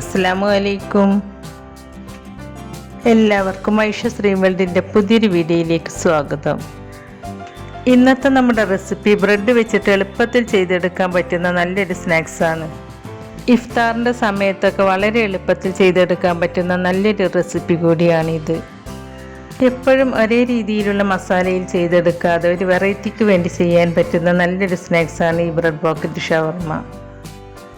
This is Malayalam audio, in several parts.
അസ്സലാമു അലൈക്കും. എല്ലാവർക്കും ഐഷ ശ്രീവേൾഡിൻ്റെ പുതിയൊരു വീഡിയോയിലേക്ക് സ്വാഗതം. ഇന്നത്തെ നമ്മുടെ റെസിപ്പി ബ്രെഡ് വെച്ചിട്ട് എളുപ്പത്തിൽ ചെയ്തെടുക്കാൻ പറ്റുന്ന നല്ലൊരു സ്നാക്സാണ്. ഇഫ്താറിൻ്റെ സമയത്തൊക്കെ വളരെ എളുപ്പത്തിൽ ചെയ്തെടുക്കാൻ പറ്റുന്ന നല്ലൊരു റെസിപ്പി കൂടിയാണിത്. എപ്പോഴും ഒരേ രീതിയിലുള്ള മസാലയിൽ ചെയ്തെടുക്കാതെ ഒരു വെറൈറ്റിക്ക് വേണ്ടി ചെയ്യാൻ പറ്റുന്ന നല്ലൊരു സ്നാക്സാണ് ഈ ബ്രെഡ് പോക്കറ്റ് ഷവർമ.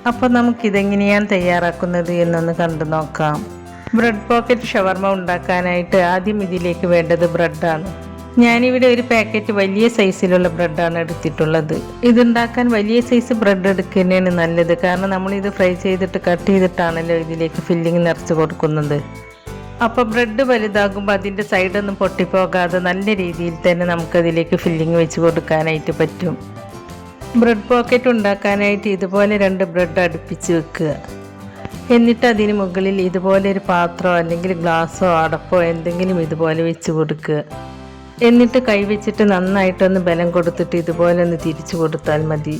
അപ്പോൾ നമുക്കിതെങ്ങനെയാണ് തയ്യാറാക്കുന്നത് എന്നൊന്ന് കണ്ടു നോക്കാം. ബ്രെഡ് പോക്കറ്റ് ഷവർമ ഉണ്ടാക്കാനായിട്ട് ആദ്യം ഇതിലേക്ക് വേണ്ടത് ബ്രെഡാണ്. ഞാനിവിടെ ഒരു പാക്കറ്റ് വലിയ സൈസിലുള്ള ബ്രെഡാണ് എടുത്തിട്ടുള്ളത്. ഇതുണ്ടാക്കാൻ വലിയ സൈസ് ബ്രെഡ് എടുക്കുന്നതാണ് നല്ലത്. കാരണം നമ്മളിത് ഫ്രൈ ചെയ്തിട്ട് കട്ട് ചെയ്തിട്ടാണല്ലോ ഇതിലേക്ക് ഫില്ലിങ് നിറച്ച് കൊടുക്കുന്നത്. അപ്പോൾ ബ്രെഡ് വലുതാകുമ്പോൾ അതിൻ്റെ സൈഡൊന്നും പൊട്ടിപ്പോകാതെ നല്ല രീതിയിൽ തന്നെ നമുക്കതിലേക്ക് ഫില്ലിങ് വെച്ച് കൊടുക്കാനായിട്ട് പറ്റും. ബ്രെഡ് പോക്കറ്റ് ഉണ്ടാക്കാനായിട്ട് ഇതുപോലെ 2 ബ്രെഡ് അടുപ്പിച്ച് വെക്കുക. എന്നിട്ട് അതിന് മുകളിൽ ഇതുപോലെ ഒരു പാത്രമോ അല്ലെങ്കിൽ ഗ്ലാസ്സോ അടപ്പോ എന്തെങ്കിലും ഇതുപോലെ വെച്ച് കൊടുക്കുക. എന്നിട്ട് കൈവച്ചിട്ട് നന്നായിട്ടൊന്ന് ബലം കൊടുത്തിട്ട് ഇതുപോലെ ഒന്ന് തിരിച്ചു കൊടുത്താൽ മതി.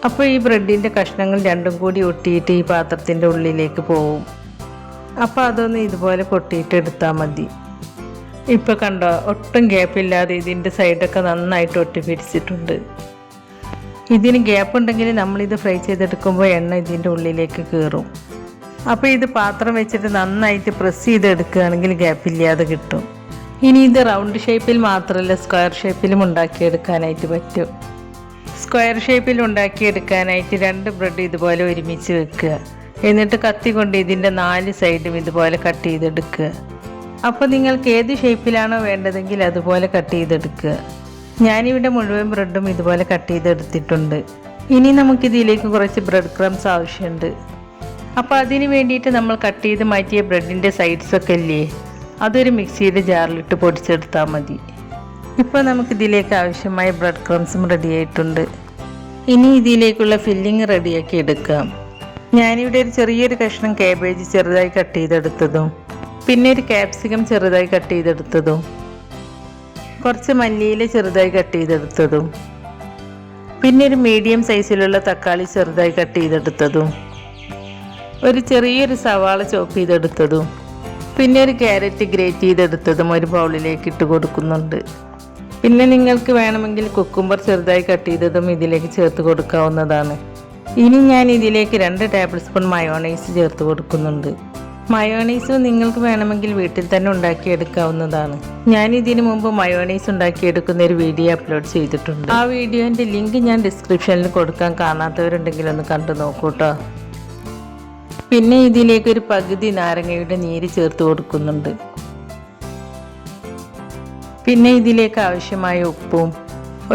അപ്പോൾ ഈ ബ്രെഡിൻ്റെ കഷ്ണങ്ങൾ രണ്ടും കൂടി ഒട്ടിയിട്ട് ഈ പാത്രത്തിൻ്റെ ഉള്ളിലേക്ക് പോവും. അപ്പോൾ അതൊന്ന് ഇതുപോലെ പൊട്ടിയിട്ട് എടുത്താൽ മതി. ഇപ്പോൾ കണ്ടോ, ഒട്ടും ഗ്യാപ്പില്ലാതെ ഇതിൻ്റെ സൈഡൊക്കെ നന്നായിട്ട് ഒട്ടി പിടിച്ചിട്ടുണ്ട്. ഇതിന് ഗ്യാപ്പ് ഉണ്ടെങ്കിൽ നമ്മളിത് ഫ്രൈ ചെയ്തെടുക്കുമ്പോൾ എണ്ണ ഇതിൻ്റെ ഉള്ളിലേക്ക് കയറും. അപ്പോൾ ഇത് പാത്രം വെച്ചിട്ട് നന്നായിട്ട് പ്രസ് ചെയ്തെടുക്കുകയാണെങ്കിൽ ഗ്യാപ്പില്ലാതെ കിട്ടും. ഇനി ഇത് റൗണ്ട് ഷേപ്പിൽ മാത്രമല്ല സ്ക്വയർ ഷേപ്പിലും ഉണ്ടാക്കിയെടുക്കാനായിട്ട് പറ്റും. സ്ക്വയർ ഷേപ്പിൽ ഉണ്ടാക്കിയെടുക്കാനായിട്ട് 2 ബ്രെഡ് ഇതുപോലെ ഒരുമിച്ച് വെക്കുക. എന്നിട്ട് കത്തി കൊണ്ട് ഇതിൻ്റെ 4 സൈഡും ഇതുപോലെ കട്ട് ചെയ്തെടുക്കുക. അപ്പോൾ നിങ്ങൾക്ക് ഏത് ഷേപ്പിലാണോ വേണ്ടതെങ്കിൽ അതുപോലെ കട്ട് ചെയ്തെടുക്കുക. ഞാനിവിടെ മുഴുവൻ ബ്രെഡും ഇതുപോലെ കട്ട് ചെയ്തെടുത്തിട്ടുണ്ട്. ഇനി നമുക്കിതിലേക്ക് കുറച്ച് ബ്രെഡ് ക്രംസ് ആവശ്യമുണ്ട്. അപ്പോൾ അതിന് വേണ്ടിയിട്ട് നമ്മൾ കട്ട് ചെയ്ത് മാറ്റിയ ബ്രെഡിൻ്റെ സൈഡ്സൊക്കെ ഇല്ലേ, അതൊരു മിക്സിയുടെ ജാറിലിട്ട് പൊടിച്ചെടുത്താൽ മതി. ഇപ്പോൾ നമുക്കിതിലേക്ക് ആവശ്യമായ ബ്രെഡ് ക്രംസും റെഡിയായിട്ടുണ്ട്. ഇനി ഇതിലേക്കുള്ള ഫില്ലിങ് റെഡിയാക്കി എടുക്കാം. ഞാനിവിടെ ഒരു ചെറിയൊരു കഷ്ണം കാബേജ് ചെറുതായി കട്ട് ചെയ്തെടുത്തതും പിന്നെ ഒരു ക്യാപ്സിക്കം ചെറുതായി കട്ട് ചെയ്തെടുത്തതും കുറച്ച് മല്ലിയില ചെറുതായി കട്ട് ചെയ്തെടുത്തതും പിന്നെ ഒരു മീഡിയം സൈസിലുള്ള തക്കാളി ചെറുതായി കട്ട് ചെയ്തെടുത്തതും ഒരു ചെറിയൊരു സവാള ചോപ്പ് ചെയ്തെടുത്തതും പിന്നെ ഒരു ക്യാരറ്റ് ഗ്രേറ്റ് ചെയ്തെടുത്തതും ഒരു ബൗളിലേക്ക് ഇട്ട് കൊടുക്കുന്നുണ്ട്. പിന്നെ നിങ്ങൾക്ക് വേണമെങ്കിൽ കുക്കുംബർ ചെറുതായി കട്ട് ചെയ്തതും ഇതിലേക്ക് ചേർത്ത് കൊടുക്കാവുന്നതാണ്. ഇനി ഞാൻ ഇതിലേക്ക് 2 ടേബിൾ സ്പൂൺ മയോണൈസ് ചേർത്ത് കൊടുക്കുന്നുണ്ട്. മയോണൈസ് നിങ്ങൾക്ക് വേണമെങ്കിൽ വീട്ടിൽ തന്നെ ഉണ്ടാക്കിയെടുക്കാവുന്നതാണ്. ഞാൻ ഇതിനു മുമ്പ് മയോണൈസ് ഉണ്ടാക്കിയെടുക്കുന്ന ഒരു വീഡിയോ അപ്ലോഡ് ചെയ്തിട്ടുണ്ട്. ആ വീഡിയോൻ്റെ ലിങ്ക് ഞാൻ ഡിസ്ക്രിപ്ഷനിൽ കൊടുക്കാൻ, കാണാത്തവരുണ്ടെങ്കിൽ ഒന്ന് കണ്ടു നോക്കൂ കേട്ടോ. പിന്നെ ഇതിലേക്ക് ഒരു പകുതി നാരങ്ങയുടെ നീര് ചേർത്ത് കൊടുക്കുന്നുണ്ട്. പിന്നെ ഇതിലേക്ക് ആവശ്യമായ ഉപ്പും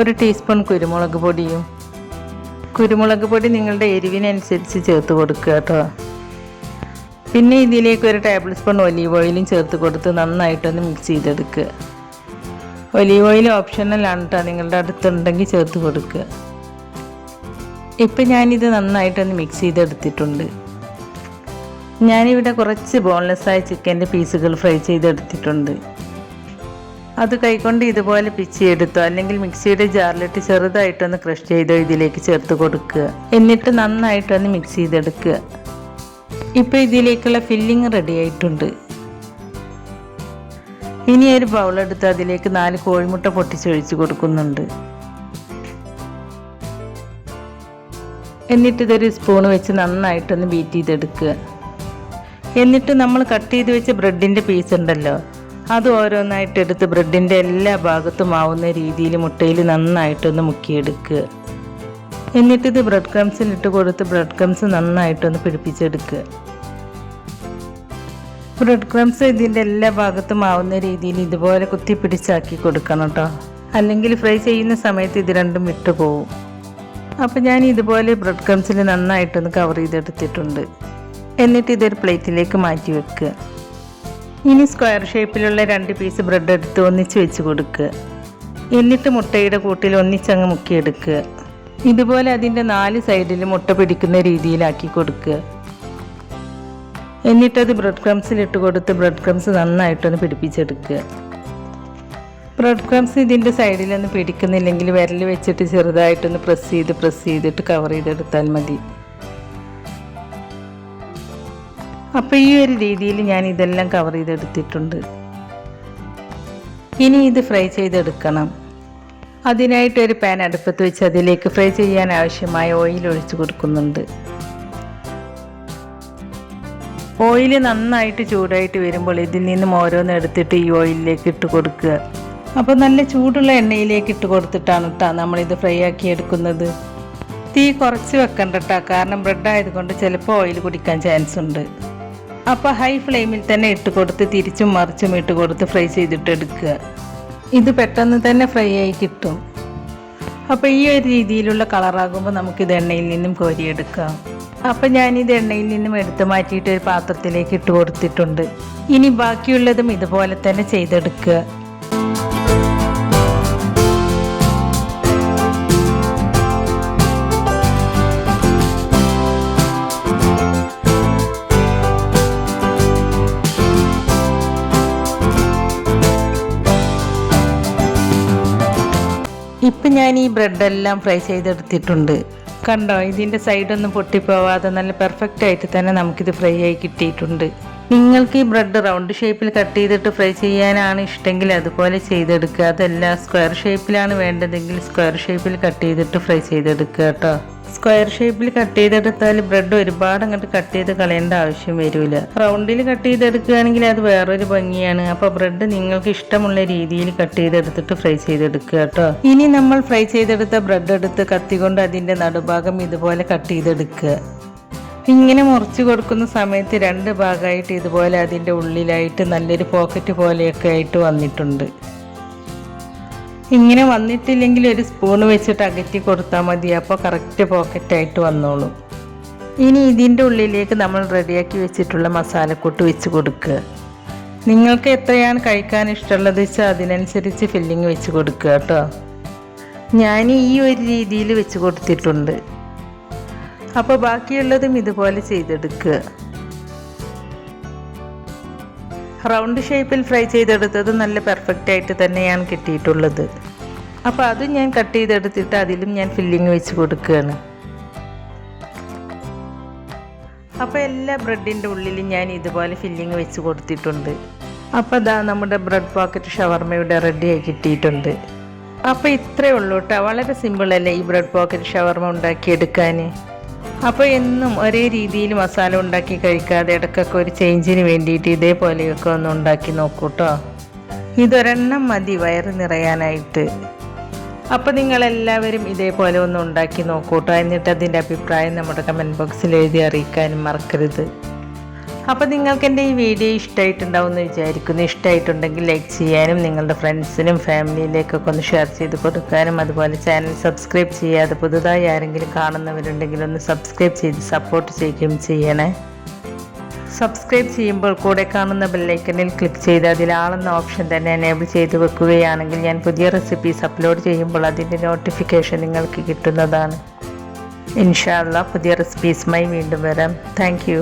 1 ടീസ്പൂൺ കുരുമുളക് പൊടിയും. കുരുമുളക് പൊടി നിങ്ങളുടെ എരിവിനനുസരിച്ച് ചേർത്ത് കൊടുക്കുക കേട്ടോ. പിന്നെ ഇതിലേക്ക് 1 ടേബിൾ സ്പൂൺ ഒലീവ് ഓയിലും ചേർത്ത് കൊടുത്ത് നന്നായിട്ടൊന്ന് മിക്സ് ചെയ്തെടുക്കുക. ഒലീവ് ഓയിൽ ഓപ്ഷണലാണ് കേട്ടോ, നിങ്ങളുടെ അടുത്തുണ്ടെങ്കിൽ ചേർത്ത് കൊടുക്കുക. ഇപ്പം ഞാനിത് നന്നായിട്ടൊന്ന് മിക്സ് ചെയ്തെടുത്തിട്ടുണ്ട്. ഞാനിവിടെ കുറച്ച് ബോൺലെസ്സായ ചിക്കൻ്റെ പീസുകൾ ഫ്രൈ ചെയ്തെടുത്തിട്ടുണ്ട്. അത് കൈകൊണ്ട് ഇതുപോലെ പിച്ചിയെടുത്തോ അല്ലെങ്കിൽ മിക്സിയുടെ ജാറിലിട്ട് ചെറുതായിട്ടൊന്ന് ക്രഷ് ചെയ്തോ ഇതിലേക്ക് ചേർത്ത് കൊടുക്കുക. എന്നിട്ട് നന്നായിട്ടൊന്ന് മിക്സ് ചെയ്തെടുക്കുക. ഇപ്പോൾ ഇതിലേക്കുള്ള ഫില്ലിങ് റെഡി ആയിട്ടുണ്ട്. ഇനി ഒരു ബൗളെടുത്ത് അതിലേക്ക് 4 കോഴിമുട്ട പൊട്ടിച്ചൊഴിച്ച് കൊടുക്കുന്നുണ്ട്. എന്നിട്ട് ഇതൊരു സ്പൂൺ വെച്ച് നന്നായിട്ടൊന്ന് ബീറ്റ് ചെയ്തെടുക്കുക. എന്നിട്ട് നമ്മൾ കട്ട് ചെയ്ത് വെച്ച ബ്രെഡിൻ്റെ പീസ് ഉണ്ടല്ലോ, അത് ഓരോന്നായിട്ട് എടുത്ത് ബ്രെഡിൻ്റെ എല്ലാ ഭാഗത്തും ആവുന്ന രീതിയിൽ മുട്ടയിൽ നന്നായിട്ടൊന്ന് മുക്കിയെടുക്കുക. എന്നിട്ടിത് ബ്രെഡ് ക്രംസിലിട്ട് കൊടുത്ത് ബ്രെഡ് ക്രംസ് നന്നായിട്ടൊന്ന് പിടിപ്പിച്ചെടുക്കുക. ബ്രെഡ് ക്രംസ് ഇതിൻ്റെ എല്ലാ ഭാഗത്തും ആവുന്ന രീതിയിൽ ഇതുപോലെ കുത്തിപ്പിടിച്ചാക്കി കൊടുക്കണം കേട്ടോ, അല്ലെങ്കിൽ ഫ്രൈ ചെയ്യുന്ന സമയത്ത് ഇത് രണ്ടും വിട്ടു പോവും. അപ്പോൾ ഞാൻ ഇതുപോലെ ബ്രെഡ് ക്രംസിൽ നന്നായിട്ടൊന്ന് കവർ ചെയ്തെടുത്തിട്ടുണ്ട്. എന്നിട്ട് ഇതൊരു പ്ലേറ്റിലേക്ക് മാറ്റി വെക്കുക. ഇനി സ്ക്വയർ ഷേപ്പിലുള്ള 2 പീസ് ബ്രെഡ് എടുത്ത് ഒന്നിച്ച് വെച്ച് കൊടുക്കുക. എന്നിട്ട് മുട്ടയുടെ കൂട്ടിൽ ഒന്നിച്ചങ്ങ് മുക്കിയെടുക്കുക. ഇതുപോലെ അതിൻ്റെ 4 സൈഡിലും മുട്ട പിടിക്കുന്ന രീതിയിലാക്കി കൊടുക്കുക. എന്നിട്ടത് ബ്രെഡ് ക്രംസിലിട്ട് കൊടുത്ത് ബ്രെഡ് ക്രംസ് നന്നായിട്ടൊന്ന് പിടിപ്പിച്ചെടുക്കുക. ബ്രെഡ് ക്രംസ് ഇതിൻ്റെ സൈഡിലൊന്നും പിടിക്കുന്നില്ലെങ്കിൽ വിരൽ വെച്ചിട്ട് ചെറുതായിട്ടൊന്ന് പ്രസ് ചെയ്തിട്ട് കവർ ചെയ്തെടുത്താൽ മതി. അപ്പോൾ ഈ ഒരു രീതിയിൽ ഞാൻ ഇതെല്ലാം കവർ ചെയ്തെടുത്തിട്ടുണ്ട്. ഇനി ഇത് ഫ്രൈ ചെയ്തെടുക്കണം. അതിനായിട്ടൊരു പാൻ അടുപ്പത്ത് വെച്ച് അതിലേക്ക് ഫ്രൈ ചെയ്യാൻ ആവശ്യമായ ഓയിൽ ഒഴിച്ചു കൊടുക്കുന്നുണ്ട്. ഓയിൽ നന്നായിട്ട് ചൂടായിട്ട് വരുമ്പോൾ ഇതിൽ നിന്നും ഓരോന്ന് എടുത്തിട്ട് ഈ ഓയിലിലേക്ക് ഇട്ട് കൊടുക്കുക. അപ്പോൾ നല്ല ചൂടുള്ള എണ്ണയിലേക്ക് ഇട്ട് കൊടുത്തിട്ടാണ് കേട്ടോ നമ്മളിത് ഫ്രൈ ആക്കി എടുക്കുന്നത്. തീ കുറച്ച് വെക്കണ്ട കേട്ടോ, കാരണം ബ്രെഡ് ആയതുകൊണ്ട് ചിലപ്പോൾ ഓയിൽ കുടിക്കാൻ ചാൻസ് ഉണ്ട്. അപ്പോൾ ഹൈ ഫ്ലെയിമിൽ തന്നെ ഇട്ട് കൊടുത്ത് തിരിച്ചും മറിച്ചും ഇട്ട് കൊടുത്ത് ഫ്രൈ ചെയ്തിട്ട് എടുക്കുക. ഇത് പെട്ടെന്ന് തന്നെ ഫ്രൈ ആയി കിട്ടും. അപ്പോൾ ഈ ഒരു രീതിയിലുള്ള കളറാകുമ്പോൾ നമുക്കിത് എണ്ണയിൽ നിന്നും കോരിയെടുക്കാം. അപ്പോൾ ഞാനിത് എണ്ണയിൽ നിന്നും എടുത്ത് മാറ്റിയിട്ട് ഒരു പാത്രത്തിലേക്ക് ഇട്ട് കൊടുത്തിട്ടുണ്ട്. ഇനി ബാക്കിയുള്ളതും ഇതുപോലെ തന്നെ ചെയ്തെടുക്കുക. ഇപ്പം ഞാൻ ഈ ബ്രെഡെല്ലാം ഫ്രൈ ചെയ്തെടുത്തിട്ടുണ്ട്. കണ്ടോ, ഇതിൻ്റെ സൈഡൊന്നും പൊട്ടിപ്പോവാതെ നല്ല പെർഫെക്റ്റ് ആയിട്ട് തന്നെ നമുക്കിത് ഫ്രൈ ആയി കിട്ടിയിട്ടുണ്ട്. നിങ്ങൾക്ക് ഈ ബ്രെഡ് റൗണ്ട് ഷേപ്പിൽ കട്ട് ചെയ്തിട്ട് ഫ്രൈ ചെയ്യാനാണ് ഇഷ്ടമെങ്കിൽ അതുപോലെ ചെയ്തെടുക്കുക. അതല്ല സ്ക്വയർ ഷേപ്പിലാണ് വേണ്ടതെങ്കിൽ സ്ക്വയർ ഷേപ്പിൽ കട്ട് ചെയ്തിട്ട് ഫ്രൈ ചെയ്തെടുക്കുക കേട്ടോ. സ്ക്വയർ ഷേപ്പിൽ കട്ട് ചെയ്തെടുത്താൽ ബ്രെഡ് ഒരുപാട് അങ്ങോട്ട് കട്ട് ചെയ്ത് കളയേണ്ട ആവശ്യം വരില്ല. റൗണ്ടിൽ കട്ട് ചെയ്തെടുക്കുകയാണെങ്കിൽ അത് വേറൊരു ഭംഗിയാണ്. അപ്പോൾ ബ്രെഡ് നിങ്ങൾക്ക് ഇഷ്ടമുള്ള രീതിയിൽ കട്ട് ചെയ്തെടുത്തിട്ട് ഫ്രൈ ചെയ്തെടുക്കുക കേട്ടോ. ഇനി നമ്മൾ ഫ്രൈ ചെയ്തെടുത്ത ബ്രെഡ് എടുത്ത് കത്തികൊണ്ട് അതിൻ്റെ നടുഭാഗം ഇതുപോലെ കട്ട് ചെയ്തെടുക്കുക. ഇങ്ങനെ മുറിച്ച് കൊടുക്കുന്ന സമയത്ത് രണ്ട് ഭാഗമായിട്ട് ഇതുപോലെ അതിൻ്റെ ഉള്ളിലായിട്ട് നല്ലൊരു പോക്കറ്റ് പോലെയൊക്കെ ആയിട്ട് വന്നിട്ടുണ്ട്. ഇങ്ങനെ വന്നിട്ടില്ലെങ്കിൽ ഒരു സ്പൂൺ വെച്ചിട്ട് അകറ്റി കൊടുത്താൽ മതി. അപ്പോൾ കറക്റ്റ് പോക്കറ്റായിട്ട് വന്നോളും. ഇനി ഇതിൻ്റെ ഉള്ളിലേക്ക് നമ്മൾ റെഡിയാക്കി വെച്ചിട്ടുള്ള മസാലക്കൂട്ട് വെച്ച് കൊടുക്കുക. നിങ്ങൾക്ക് എത്രയാണ് കഴിക്കാൻ ഇഷ്ടമുള്ളത് വെച്ചാൽ അതിനനുസരിച്ച് ഫില്ലിങ് വെച്ച് കൊടുക്കുക കേട്ടോ. ഞാൻ ഈ ഒരു രീതിയിൽ വെച്ച് കൊടുത്തിട്ടുണ്ട്. അപ്പോൾ ബാക്കിയുള്ളതും ഇതുപോലെ ചെയ്തെടുക്കുക. റൗണ്ട് ഷേപ്പിൽ ഫ്രൈ ചെയ്തെടുത്തത് നല്ല പെർഫെക്റ്റ് ആയിട്ട് തന്നെയാണ് കിട്ടിയിട്ടുള്ളത്. അപ്പോൾ അതും ഞാൻ കട്ട് ചെയ്തെടുത്തിട്ട് അതിലും ഞാൻ ഫില്ലിങ് വെച്ച് കൊടുക്കുകയാണ്. അപ്പോൾ എല്ലാ ബ്രെഡിൻ്റെ ഉള്ളിലും ഞാൻ ഇതുപോലെ ഫില്ലിങ് വെച്ച് കൊടുത്തിട്ടുണ്ട്. അപ്പോൾ അതാ നമ്മുടെ ബ്രെഡ് പോക്കറ്റ് ഷവർമ്മയുടെ റെഡിയായി കിട്ടിയിട്ടുണ്ട്. അപ്പോൾ ഇത്രയേ ഉള്ളൂ കേട്ടോ. വളരെ സിമ്പിളല്ലേ ഈ ബ്രെഡ് പോക്കറ്റ് ഷവർമ്മ ഉണ്ടാക്കിയെടുക്കാൻ. അപ്പോൾ എന്നും ഒരേ രീതിയിൽ മസാല ഉണ്ടാക്കി കഴിക്കാതെ ഇടയ്ക്കൊക്കെ ഒരു ചേഞ്ചിന് വേണ്ടിയിട്ട് ഇതേപോലെയൊക്കെ ഒന്ന് ഉണ്ടാക്കി നോക്കൂ കേട്ടോ. ഇതൊരെണ്ണം മതി വയറ് നിറയാനായിട്ട്. അപ്പോൾ നിങ്ങളെല്ലാവരും ഇതേപോലെ ഒന്ന് ഉണ്ടാക്കി നോക്കൂ കേട്ടോ. എന്നിട്ട് അതിൻ്റെ അഭിപ്രായം നമ്മുടെ കമൻറ്റ് ബോക്സിൽ എഴുതി അറിയിക്കാനും മറക്കരുത്. അപ്പോൾ നിങ്ങൾക്ക് എൻ്റെ ഈ വീഡിയോ ഇഷ്ടമായിട്ടുണ്ടാവും എന്ന് വിചാരിക്കുന്നു. ഇഷ്ടമായിട്ടുണ്ടെങ്കിൽ ലൈക്ക് ചെയ്യാനും നിങ്ങളുടെ ഫ്രണ്ട്സിനും ഫാമിലിയിലേക്കൊക്കെ ഒന്ന് ഷെയർ ചെയ്ത് കൊടുക്കാനും, അതുപോലെ ചാനൽ സബ്സ്ക്രൈബ് ചെയ്യാതെ പുതുതായി ആരെങ്കിലും കാണുന്നവരുണ്ടെങ്കിൽ ഒന്ന് സബ്സ്ക്രൈബ് ചെയ്ത് സപ്പോർട്ട് ചെയ്യുകയും ചെയ്യണേ. സബ്സ്ക്രൈബ് ചെയ്യുമ്പോൾ കൂടെ കാണുന്ന ബെല്ലൈക്കണിൽ ക്ലിക്ക് ചെയ്ത് അതിൽ ആളെന്ന ഓപ്ഷൻ തന്നെ എനേബിൾ ചെയ്ത് വെക്കുകയാണെങ്കിൽ ഞാൻ പുതിയ റെസിപ്പീസ് അപ്ലോഡ് ചെയ്യുമ്പോൾ അതിൻ്റെ നോട്ടിഫിക്കേഷൻ നിങ്ങൾക്ക് കിട്ടുന്നതാണ്. ഇൻഷാ അല്ലാഹ് പുതിയ റെസിപ്പീസുമായി വീണ്ടും വരാം. Thank you.